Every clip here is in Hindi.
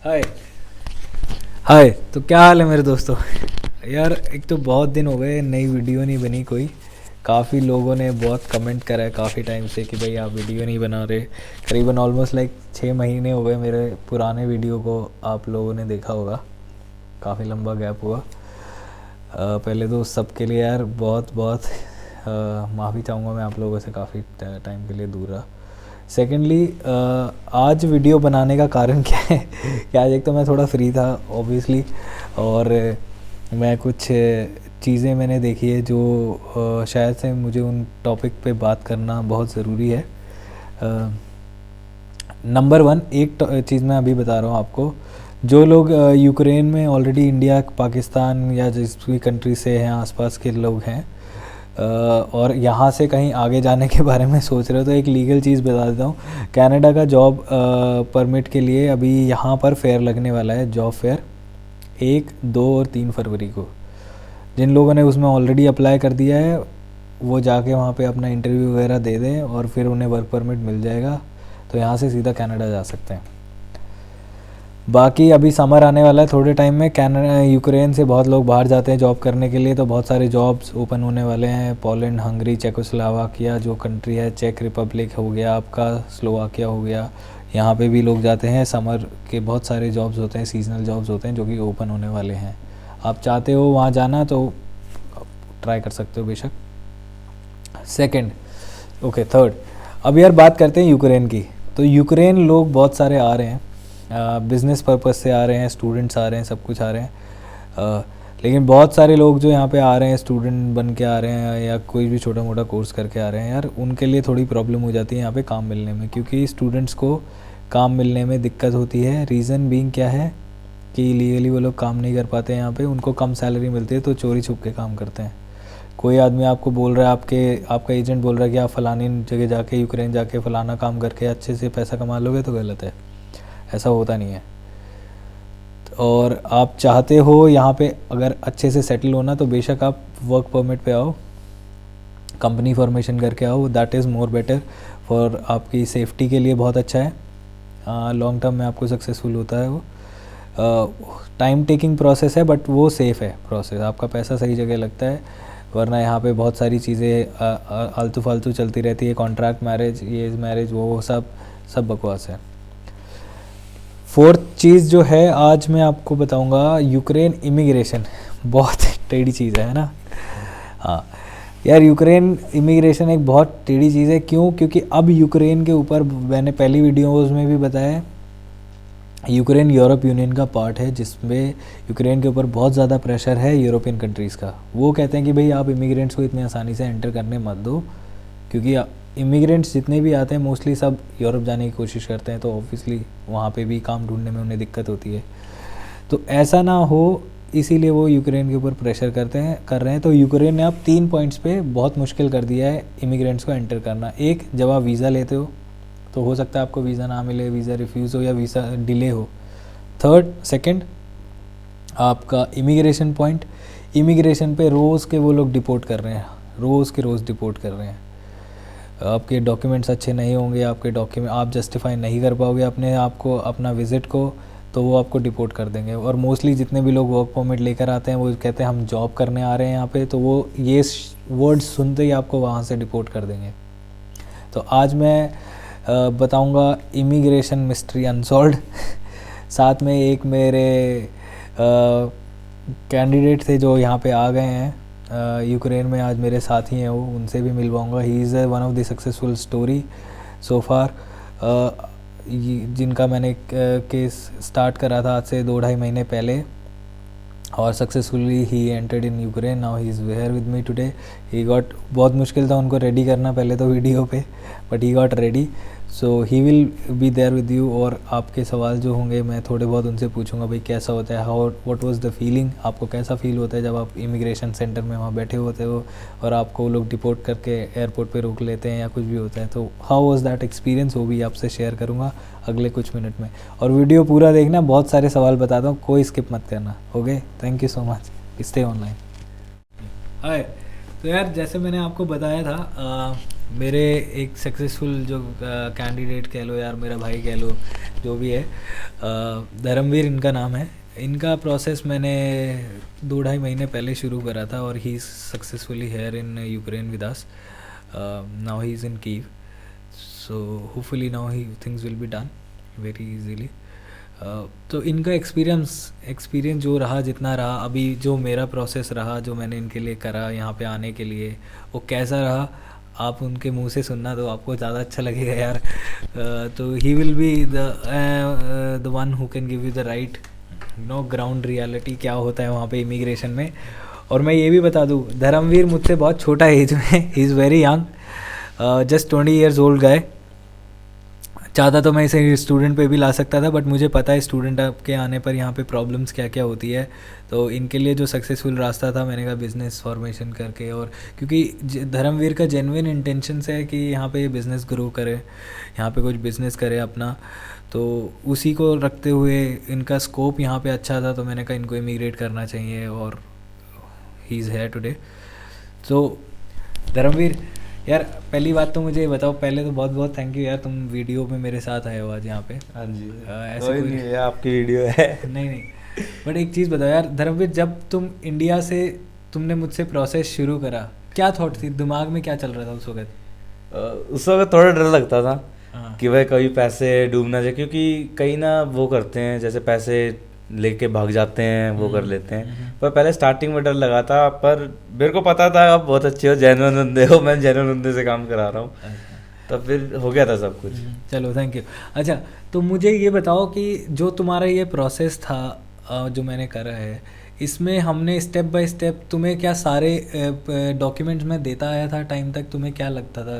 हाय हाय। तो क्या हाल है मेरे दोस्तों। यार एक तो बहुत दिन हो गए, नई वीडियो नहीं बनी कोई। काफ़ी लोगों ने बहुत कमेंट करा है काफ़ी टाइम से कि भाई आप वीडियो नहीं बना रहे। करीबन ऑलमोस्ट लाइक 6 महीने हो गए मेरे पुराने वीडियो को आप लोगों ने देखा होगा। काफ़ी लंबा गैप हुआ। पहले तो सबके लिए यार बहुत बहुत माफ़ी चाहूँगा मैं आप लोगों से, काफ़ी टाइम के लिए दूर रहा। सेकेंडली आज वीडियो बनाने का कारण क्या है कि आज एक तो मैं थोड़ा फ्री था ऑब्वियसली, और मैं कुछ चीज़ें मैंने देखी है जो शायद से मुझे उन टॉपिक पे बात करना बहुत ज़रूरी है। नंबर वन, एक चीज़ मैं अभी बता रहा हूँ आपको। जो लोग यूक्रेन में ऑलरेडी, इंडिया पाकिस्तान या जिस भी कंट्री से हैं आसपास के लोग हैं और यहाँ से कहीं आगे जाने के बारे में सोच रहे हो, तो एक लीगल चीज़ बता देता हूँ। कनाडा का जॉब परमिट के लिए अभी यहाँ पर फेयर लगने वाला है, जॉब फेयर 1, 2 और 3 फरवरी को। जिन लोगों ने उसमें ऑलरेडी अप्लाई कर दिया है वो जाके वहाँ पे अपना इंटरव्यू वगैरह दे दें और फिर उन्हें वर्क परमिट मिल जाएगा, तो यहाँ से सीधा कनाडा जा सकते हैं। बाकी अभी समर आने वाला है थोड़े टाइम में, कनाडा यूक्रेन से बहुत लोग बाहर जाते हैं जॉब करने के लिए, तो बहुत सारे जॉब्स ओपन होने वाले हैं। पोलैंड, हंगरी, चेकोस्लोवाकिया जो कंट्री है, चेक रिपब्लिक हो गया आपका, स्लोवाकिया हो गया, यहाँ पे भी लोग जाते हैं। समर के बहुत सारे जॉब्स होते हैं, सीजनल जॉब्स होते हैं जो कि ओपन होने वाले हैं। आप चाहते हो वहाँ जाना तो ट्राई कर सकते हो बेशक। सेकेंड, ओके, थर्ड, अब यार बात करते हैं यूक्रेन की। तो यूक्रेन लोग बहुत सारे आ रहे हैं, बिज़नेस पर्पस से आ रहे हैं, स्टूडेंट्स आ रहे हैं, सब कुछ आ रहे हैं। लेकिन बहुत सारे लोग जो यहाँ पे आ रहे हैं स्टूडेंट बन के आ रहे हैं या कोई भी छोटा मोटा कोर्स करके आ रहे हैं, यार उनके लिए थोड़ी प्रॉब्लम हो जाती है यहाँ पे काम मिलने में, क्योंकि स्टूडेंट्स को काम मिलने में दिक्कत होती है। रीज़न बीइंग क्या है कि लीगली वो लोग काम नहीं कर पाते हैं यहाँ पे, उनको कम सैलरी मिलती है तो चोरी छुप के काम करते हैं। कोई आदमी आपको बोल रहा है, आपका एजेंट बोल रहा है कि आप फ़लानी जगह जाके, यूक्रेन जाके फ़लाना काम करके अच्छे से पैसा कमा लोगे, तो गलत है, ऐसा होता नहीं है। और आप चाहते हो यहाँ पे अगर अच्छे से सेटल होना, तो बेशक आप वर्क परमिट पे आओ, कंपनी फॉर्मेशन करके आओ, that is more better for आपकी सेफ्टी के लिए बहुत अच्छा है। लॉन्ग टर्म में आपको सक्सेसफुल होता है वो। टाइम टेकिंग प्रोसेस है बट वो सेफ़ है प्रोसेस, आपका पैसा सही जगह लगता है। वरना यहाँ पे बहुत सारी चीज़ें आलतू फालतू चलती रहती है, कॉन्ट्रैक्ट मैरिज, ये मैरिज, वो सब बकवास है। फोर्थ चीज़ जो है आज मैं आपको बताऊंगा, यूक्रेन इमिग्रेशन बहुत टेढ़ी चीज़ है ना। हाँ यार, यूक्रेन इमिग्रेशन एक बहुत टेढ़ी चीज़ है। क्यों? क्योंकि अब यूक्रेन के ऊपर, मैंने पहली वीडियोज़ में भी बताया, यूक्रेन यूरोप यूनियन का पार्ट है, जिसमें यूक्रेन के ऊपर बहुत ज़्यादा प्रेशर है यूरोपियन कंट्रीज़ का। वो कहते हैं कि भाई आप इमिग्रेंट्स को इतनी आसानी से एंटर करने मत दो, क्योंकि इमिग्रेंट्स जितने भी आते हैं मोस्टली सब यूरोप जाने की कोशिश करते हैं, तो ऑब्वियसली वहाँ पे भी काम ढूंढने में उन्हें दिक्कत होती है। तो ऐसा ना हो, इसीलिए वो यूक्रेन के ऊपर प्रेशर कर रहे हैं। तो यूक्रेन ने अब 3 पॉइंट्स पे बहुत मुश्किल कर दिया है इमिग्रेंट्स को एंटर करना। एक, जब आप वीज़ा लेते हो तो हो सकता है आपको वीज़ा ना मिले, वीज़ा रिफ्यूज़ हो या वीज़ा डिले हो। सेकंड, आपका इमिग्रेशन पॉइंट, इमिग्रेशन पे रोज़ के वो लोग डिपोर्ट कर रहे हैं, रोज़ के रोज़ डिपोर्ट कर रहे हैं। आपके डॉक्यूमेंट्स अच्छे नहीं होंगे, आपके डॉक्यूमेंट आप जस्टिफाई नहीं कर पाओगे अपने आप को, अपना विज़िट को, तो वो आपको डिपोर्ट कर देंगे। और मोस्टली जितने भी लोग वर्क परमिट लेकर आते हैं वो कहते हैं हम जॉब करने आ रहे हैं यहाँ पे, तो वो ये वर्ड सुनते ही आपको वहाँ से डिपोर्ट कर देंगे। तो आज मैं बताऊँगा इमिग्रेशन मिस्ट्री अनसॉल्व्ड साथ में एक मेरे कैंडिडेट थे जो यहाँ पे आ गए हैं यूक्रेन में, आज मेरे साथी हैं वो, उनसे भी मिलवाऊँगा। He is one of the successful story so far, जिनका मैंने केस स्टार्ट करा था आज से 2-2.5 महीने पहले, और successfully he entered in Ukraine. Now he is where with me today. He got, बहुत मुश्किल था उनको रेडी करना पहले तो वीडियो पे, but he got ready, so he will be there with you. और आपके सवाल जो होंगे मैं थोड़े बहुत उनसे पूछूंगा, भाई कैसा होता है, how what was the feeling, आपको कैसा फील होता है जब आप इमिग्रेशन सेंटर में वहाँ बैठे होते हो और आपको वो लोग डिपोर्ट करके एयरपोर्ट पे रोक लेते हैं या कुछ भी होता है, तो हाउ वाज दैट एक्सपीरियंस, वो भी आपसे शेयर करूँगा अगले कुछ मिनट में। और वीडियो पूरा देखना, बहुत सारे सवाल बताता हूँ, कोई स्किप मत करना। Okay, thank you so much, stay online. Hi, तो यार जैसे मैंने आपको बताया था, मेरे एक सक्सेसफुल जो कैंडिडेट कह लो यार, मेरा भाई कह लो, जो भी है, धर्मवीर इनका नाम है। इनका प्रोसेस मैंने 2-2.5 महीने पहले शुरू करा था और he is successfully here in Ukraine with us. Now he is in Kyiv, so hopefully now he things will be done very easily. तो इनका एक्सपीरियंस जो रहा, जितना रहा अभी, जो मेरा प्रोसेस रहा जो मैंने इनके लिए करा यहाँ पे आने के लिए, वो कैसा रहा आप उनके मुंह से सुनना तो आपको ज़्यादा अच्छा लगेगा यार। तो ही will be the one who can give you the right ground reality क्या होता है वहाँ पे इमिग्रेशन में। और मैं ये भी बता दूँ, धर्मवीर मुझसे बहुत छोटा एज में, he is very young, just 20 years old guy. चाहता तो मैं इसे स्टूडेंट पे भी ला सकता था, बट मुझे पता है स्टूडेंट के आने पर यहाँ पे प्रॉब्लम्स क्या क्या होती है। तो इनके लिए जो सक्सेसफुल रास्ता था, मैंने कहा बिज़नेस फॉर्मेशन करके, और क्योंकि धर्मवीर का जेन्युइन इंटेंशन है कि यहाँ पे बिज़नेस ग्रो करे, यहाँ पे कुछ बिज़नेस करे अपना, तो उसी को रखते हुए इनका स्कोप यहाँ पे अच्छा था, तो मैंने कहा इनको इमिग्रेट करना चाहिए और ही इज़ हेयर टुडे। तो धर्मवीर यार, पहली बात तो मुझे ये बताओ, पहले तो बहुत बहुत थैंक यू यार, तुम वीडियो में मेरे साथ आए हो आज यहाँ पे। हाँ जी, ऐसे कोई नहीं है, आपकी वीडियो है। नहीं, बट एक चीज़ बताओ यार धर्मवीर, जब तुम इंडिया से तुमने मुझसे प्रोसेस शुरू करा, क्या थॉट थी दिमाग में, क्या चल रहा था उस वक्त? उस वक्त थोड़ा डर लगता था हाँ। कि भाई कभी पैसे डूब ना जाए, क्योंकि कई ना वो करते हैं जैसे पैसे लेके भाग जाते हैं, वो कर लेते हैं। पर पहले स्टार्टिंग में डर लगा था, पर मेरे को पता था आप बहुत अच्छे हो, जेन्युइन बंदे हो, मैं जेन्युइन बंदे से काम करा रहा हूँ, तब फिर हो गया था सब कुछ। चलो थैंक यू। अच्छा, तो मुझे ये बताओ कि जो तुम्हारा ये प्रोसेस था जो मैंने करा है, इसमें हमने स्टेप बाय स्टेप तुम्हें क्या सारे डॉक्यूमेंट्स में देता आया था टाइम तक, तुम्हें क्या लगता था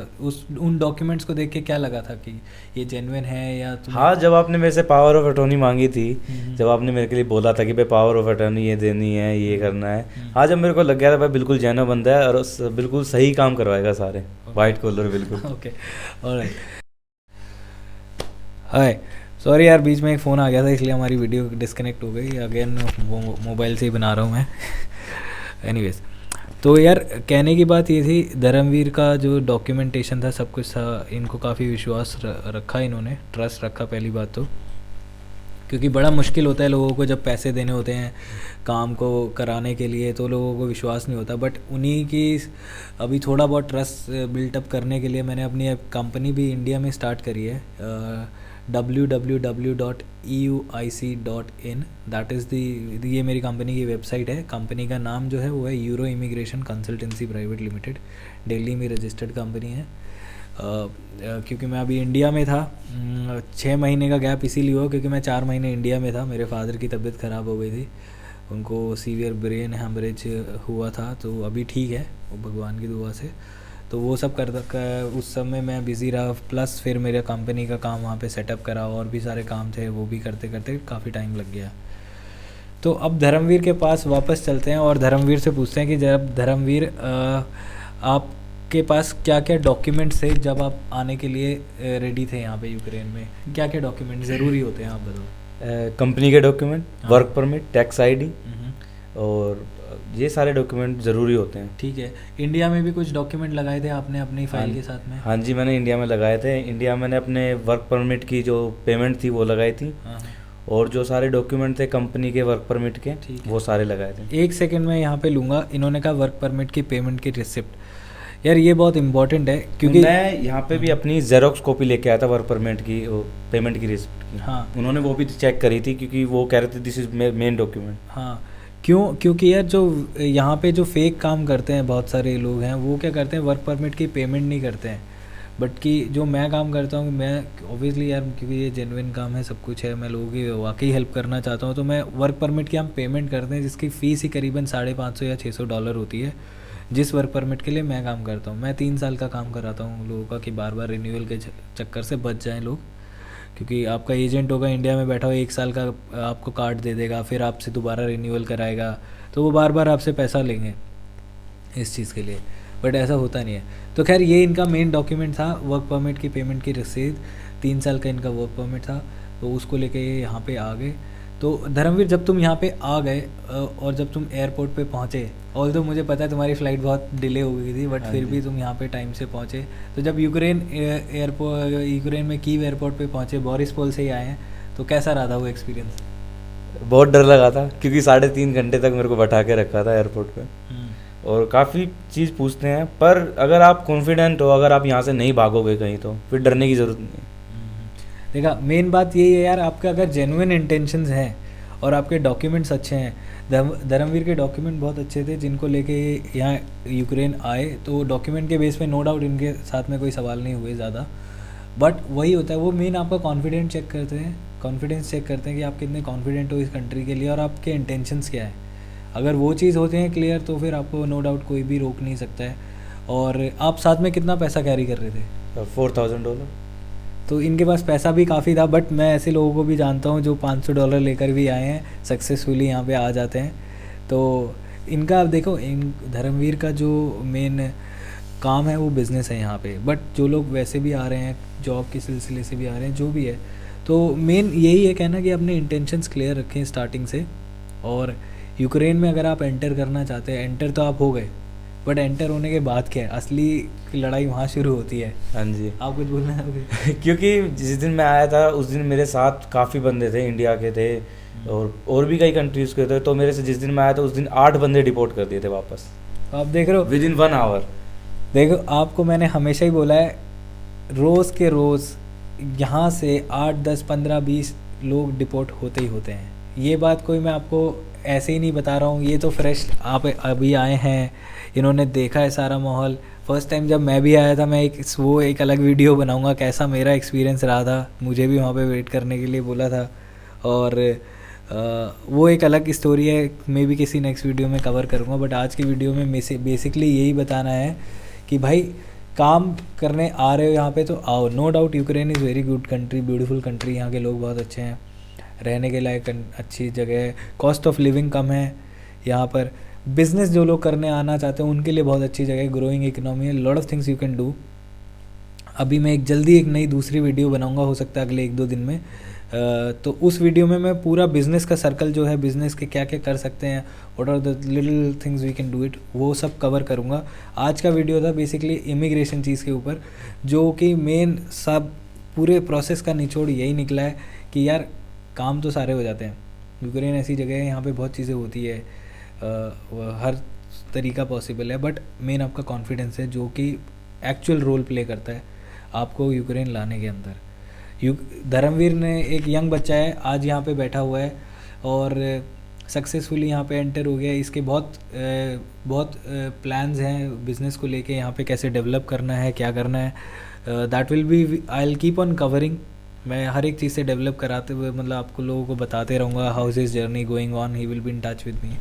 उन डॉक्यूमेंट्स को देख के क्या लगा था कि ये जेन्युइन है या हाँ, जब आपने मेरे से पावर ऑफ अटॉर्नी मांगी थी, जब आपने मेरे के लिए बोला था कि भाई पावर ऑफ अटॉर्नी ये देनी है, ये करना है, हाँ, जब मेरे को लग गया था भाई बिल्कुल जेन्युइन बंदा है और बिल्कुल सही काम करवाएगा सारे, वाइट कॉलर बिल्कुल। Okay, alright. हाय, सॉरी यार, बीच में एक फ़ोन आ गया था इसलिए हमारी वीडियो डिस्कनेक्ट हो गई। अगेन वो मोबाइल से ही बना रहा हूँ मैं। एनीवेज, तो यार कहने की बात ये थी, धर्मवीर का जो डॉक्यूमेंटेशन था, सब कुछ था, इनको काफ़ी विश्वास रखा इन्होंने, ट्रस्ट रखा पहली बात तो, क्योंकि बड़ा मुश्किल होता है लोगों को जब पैसे देने होते हैं काम को कराने के लिए, तो लोगों को विश्वास नहीं होता। बट उन्हीं की अभी थोड़ा बहुत ट्रस्ट बिल्टअप करने के लिए मैंने अपनी कंपनी भी इंडिया में स्टार्ट करी है, www.euic.in, दैट इज़ दी, ये मेरी कंपनी की वेबसाइट है। कंपनी का नाम जो है वो है euro immigration consultancy private limited, Delhi में रजिस्टर्ड कंपनी है। क्योंकि मैं अभी इंडिया में था, 6 महीने का गैप इसीलिए हुआ क्योंकि मैं 4 महीने इंडिया में था। मेरे फादर की तबीयत ख़राब हो गई थी, उनको सीवियर ब्रेन हैमरेज हुआ था, तो अभी ठीक है वो भगवान की दुआ से। तो वो सब उस समय मैं बिज़ी रहा, प्लस फिर मेरे कंपनी का काम वहाँ पे सेटअप करा, और भी सारे काम थे, वो भी करते करते काफ़ी टाइम लग गया। तो अब धर्मवीर के पास वापस चलते हैं और धर्मवीर से पूछते हैं कि जब धर्मवीर आपके पास क्या क्या डॉक्यूमेंट्स थे जब आप आने के लिए रेडी थे यहाँ पे यूक्रेन में, क्या क्या डॉक्यूमेंट ज़रूरी होते हैं आप बताओ? कंपनी के document, work permit, tax ID, और ये सारे डॉक्यूमेंट ज़रूरी होते हैं। ठीक है, इंडिया में भी कुछ डॉक्यूमेंट लगाए थे आपने अपनी फाइल के साथ में? हाँ जी, मैंने इंडिया में लगाए थे। इंडिया मैंने अपने वर्क परमिट की जो पेमेंट थी वो लगाई थी, और जो सारे डॉक्यूमेंट थे कंपनी के वर्क परमिट के, वो सारे लगाए थे। एक सेकंड में यहाँ पे लूँगा, इन्होंने कहा वर्क परमिट की पेमेंट की रिसिप्ट, यार ये बहुत इंपॉर्टेंट है क्योंकि मैं यहाँ पे भी अपनी जेरोक्स कॉपी लेके आया था वर्क परमिट की, पेमेंट की रिसिप्ट की। हाँ, उन्होंने वो भी चेक करी थी क्योंकि वो कह रहे थे दिस इज मेन डॉक्यूमेंट। हाँ, क्योंकि यार जो यहाँ पे जो फेक काम करते हैं बहुत सारे लोग हैं, वो क्या करते हैं, वर्क परमिट की पेमेंट नहीं करते हैं, बट कि जो मैं काम करता हूँ, मैं ऑब्वियसली यार क्योंकि ये जेन्युइन काम है, सब कुछ है, मैं लोगों की वाकई हेल्प करना चाहता हूँ, तो मैं वर्क परमिट की हम पेमेंट करते हैं जिसकी फ़ीस ही करीबन $550 या $600 होती है, जिस वर्क परमिट के लिए मैं काम करता हूँ। मैं 3 साल का काम कराता हूँ लोगों का कि बार बार रिन्यूअल के चक्कर से बच जाएँ लोग, क्योंकि आपका एजेंट होगा इंडिया में बैठा हो, 1 साल का आपको कार्ड दे देगा, फिर आपसे दोबारा रिन्यूअल कराएगा, तो वो बार बार आपसे पैसा लेंगे इस चीज़ के लिए, बट ऐसा होता नहीं है। तो खैर ये इनका मेन डॉक्यूमेंट था, वर्क परमिट की पेमेंट की रसीद, 3 साल का इनका वर्क परमिट था, तो उसको लेके ये यहाँ पे आ गए। तो धर्मवीर, जब तुम यहाँ पे आ गए और जब तुम एयरपोर्ट पे पहुँचे, ऑल्दो मुझे पता है तुम्हारी फ़्लाइट बहुत डिले हो गई थी, बट हाँ फिर जी। भी तुम यहाँ पे टाइम से पहुँचे। तो जब यूक्रेन में कीव एयरपोर्ट पे पहुँचे, बोरिसपोल से ही आए हैं, तो कैसा रहा था वो एक्सपीरियंस? बहुत डर लगा था क्योंकि 3.5 घंटे तक मेरे को बैठा के रखा था एयरपोर्ट पे, और काफ़ी चीज़ पूछते हैं, पर अगर आप कॉन्फिडेंट हो, अगर आप यहाँ से नहीं भागोगे कहीं, तो फिर डरने की ज़रूरत नहीं है। देखा, मेन बात यही है यार, आपका अगर जेन्युइन इंटेंशंस हैं और आपके डॉक्यूमेंट्स अच्छे हैं, धर्मवीर के डॉक्यूमेंट बहुत अच्छे थे जिनको लेके ये यहाँ यूक्रेन आए, तो डॉक्यूमेंट के बेस पे नो डाउट इनके साथ में कोई सवाल नहीं हुए ज़्यादा। बट वही होता है, वो मेन आपका कॉन्फिडेंस चेक करते हैं कि आप कितने कॉन्फिडेंट हो इस कंट्री के लिए और आपके इंटेंशंस क्या है। अगर वो चीज़ होते हैं क्लियर, तो फिर आपको नो डाउट कोई भी रोक नहीं सकता है। और आप साथ में कितना पैसा कैरी कर रहे थे? $4,000। तो इनके पास पैसा भी काफ़ी था, बट मैं ऐसे लोगों को भी जानता हूँ जो $500 लेकर भी आए हैं, सक्सेसफुली यहाँ पे आ जाते हैं। तो इनका आप देखो, इन धर्मवीर का जो मेन काम है वो बिज़नेस है यहाँ पे, बट जो लोग वैसे भी आ रहे हैं, जॉब के सिलसिले से भी आ रहे हैं, जो भी है, तो मेन यही है कहना कि अपने इंटेंशंस क्लियर रखें स्टार्टिंग से। और यूक्रेन में अगर आप एंटर करना चाहते हैं, एंटर तो आप हो गए, बट एंटर होने के बाद क्या है, असली लड़ाई वहाँ शुरू होती है। हाँ जी। आप कुछ बोलना है? क्योंकि जिस दिन मैं आया था उस दिन मेरे साथ काफ़ी बंदे थे, इंडिया के थे और भी कई कंट्रीज़ के थे, तो मेरे से जिस दिन मैं आया था उस दिन 8 बंदे डिपोर्ट कर दिए थे वापस, आप देख रहे हो, विदिन 1 आवर। देखो आपको मैंने हमेशा ही बोला है, रोज़ के रोज़ यहाँ से 8, 10, 15, 20 लोग डिपोर्ट होते ही होते हैं। ये बात कोई मैं आपको ऐसे ही नहीं बता रहा हूँ, ये तो फ्रेश आप अभी आए हैं, इन्होंने देखा है सारा माहौल। फर्स्ट टाइम जब मैं भी आया था, मैं एक अलग वीडियो बनाऊंगा कैसा मेरा एक्सपीरियंस रहा था, मुझे भी वहाँ पे वेट करने के लिए बोला था, और वो एक अलग स्टोरी है, मैं भी किसी नेक्स्ट वीडियो में कवर करूँगा। बट आज की वीडियो में बेसिकली यही बताना है कि भाई काम करने आ रहे हो यहाँ पे तो आओ। No doubt Ukraine is very good country, beautiful country, यहाँ के लोग बहुत अच्छे हैं, रहने के लायक अच्छी जगह है, कॉस्ट ऑफ लिविंग कम है यहाँ पर, बिज़नेस जो लोग करने आना चाहते हैं उनके लिए बहुत अच्छी जगह है, ग्रोइंग इकोनॉमी है, lot of things you can do. अभी मैं एक नई दूसरी वीडियो बनाऊंगा, हो सकता है अगले 1-2 दिन में, तो उस वीडियो में मैं पूरा बिज़नेस का सर्कल जो है, बिज़नेस के क्या क्या कर सकते हैं, what are the little things we can do it, वो सब कवर करूँगा। आज का वीडियो था बेसिकली इमिग्रेशन चीज़ के ऊपर, जो कि मेन सब पूरे प्रोसेस का निचोड़ यही निकला है कि यार काम तो सारे हो जाते हैं, यूक्रेन ऐसी जगह है यहाँ पे बहुत चीज़ें होती है, हर तरीका पॉसिबल है, बट मेन आपका कॉन्फिडेंस है जो कि एक्चुअल रोल प्ले करता है आपको यूक्रेन लाने के अंदर। धर्मवीर ने एक यंग बच्चा है, आज यहाँ पे बैठा हुआ है और सक्सेसफुली यहाँ पे एंटर हो गया। इसके बहुत प्लान्स हैं बिज़नेस को लेके, यहाँ पे कैसे डेवलप करना है, क्या करना है, that will be, I will keep on covering. मैं हर एक चीज़ से डेवलप कराते हुए मतलब आपको लोगों को बताते रहूँगा how is journey going on, he will be in touch with me.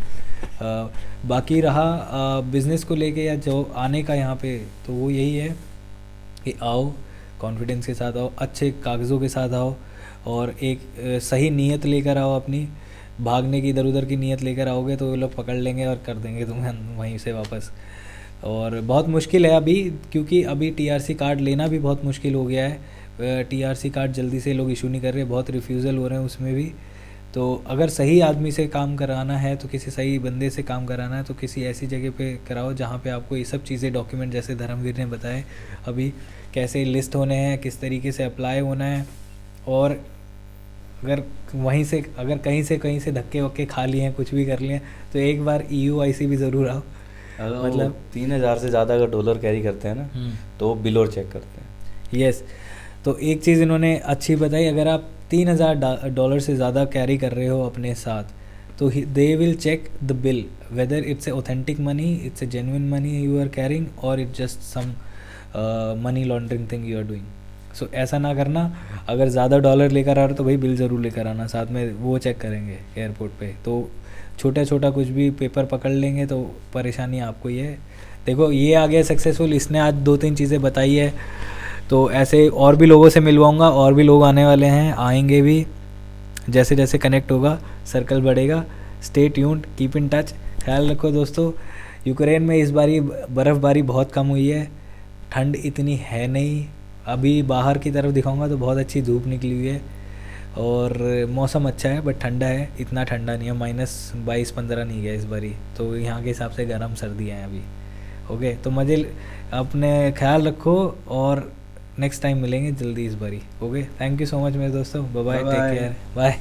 बाकी रहा बिज़नेस को लेके या जो आने का यहाँ पे, तो वो यही है कि आओ, कॉन्फिडेंस के साथ आओ, अच्छे कागज़ों के साथ आओ और एक सही नीयत लेकर आओ अपनी। भागने की, इधर उधर की नीयत लेकर आओगे तो वो लोग पकड़ लेंगे और कर देंगे तुम्हें वहीं से वापस। और बहुत मुश्किल है अभी, क्योंकि अभी टीआरसी कार्ड लेना भी बहुत मुश्किल हो गया है। टीआरसी कार्ड जल्दी से लोग इशू नहीं कर रहे, बहुत रिफ्यूज़ल हो रहे हैं उसमें भी। तो अगर सही आदमी से काम कराना है, तो किसी सही बंदे से काम कराना है, तो किसी ऐसी जगह पे कराओ जहाँ पे आपको ये सब चीज़ें, डॉक्यूमेंट जैसे धर्मवीर ने बताए अभी कैसे लिस्ट होने हैं, किस तरीके से अप्लाई होना है। और अगर कहीं से धक्के वक्के खा लिए हैं, कुछ भी कर लिए हैं, तो एक बार EUIC भी ज़रूर आओ। मतलब 3,000 से ज़्यादा अगर डॉलर कैरी करते हैं ना, तो वो बिल और चेक करते हैं। यस, तो एक चीज़ इन्होंने अच्छी बताई, अगर आप $3,000 से ज़्यादा कैरी कर रहे हो अपने साथ, तो they will check the bill whether it's a authentic money, it's a genuine money you are carrying, और it's just some money laundering thing you are doing. So ऐसा ना करना, अगर ज़्यादा डॉलर लेकर आ रहे हो तो भाई बिल ज़रूर लेकर आना साथ में, वो चेक करेंगे एयरपोर्ट पे। तो छोटा कुछ भी पेपर पकड़ लेंगे तो परेशानी आपको ही है। देखो ये आ गया सक्सेसफुल, इसने आज 2-3 चीज़ें बताई है, तो ऐसे और भी लोगों से मिलवाऊंगा, और भी लोग आने वाले हैं, आएंगे भी, जैसे जैसे कनेक्ट होगा सर्कल बढ़ेगा। Stay tuned, keep in touch. ख्याल रखो दोस्तों, यूक्रेन में इस बारी बर्फ़बारी बहुत कम हुई है, ठंड इतनी है नहीं, अभी बाहर की तरफ दिखाऊंगा तो बहुत अच्छी धूप निकली हुई है। और मौसम अच्छा है बट ठंडा है, इतना ठंडा नहीं है, -22-15 नहीं गया इस बारी, तो यहाँ के हिसाब से गर्म सर्दियाँ हैं अभी। ओके, तो अपने ख्याल रखो और नेक्स्ट टाइम मिलेंगे जल्दी इस बारी। Okay, thank you so much मेरे दोस्तों, bye bye, bye take bye. Care, bye.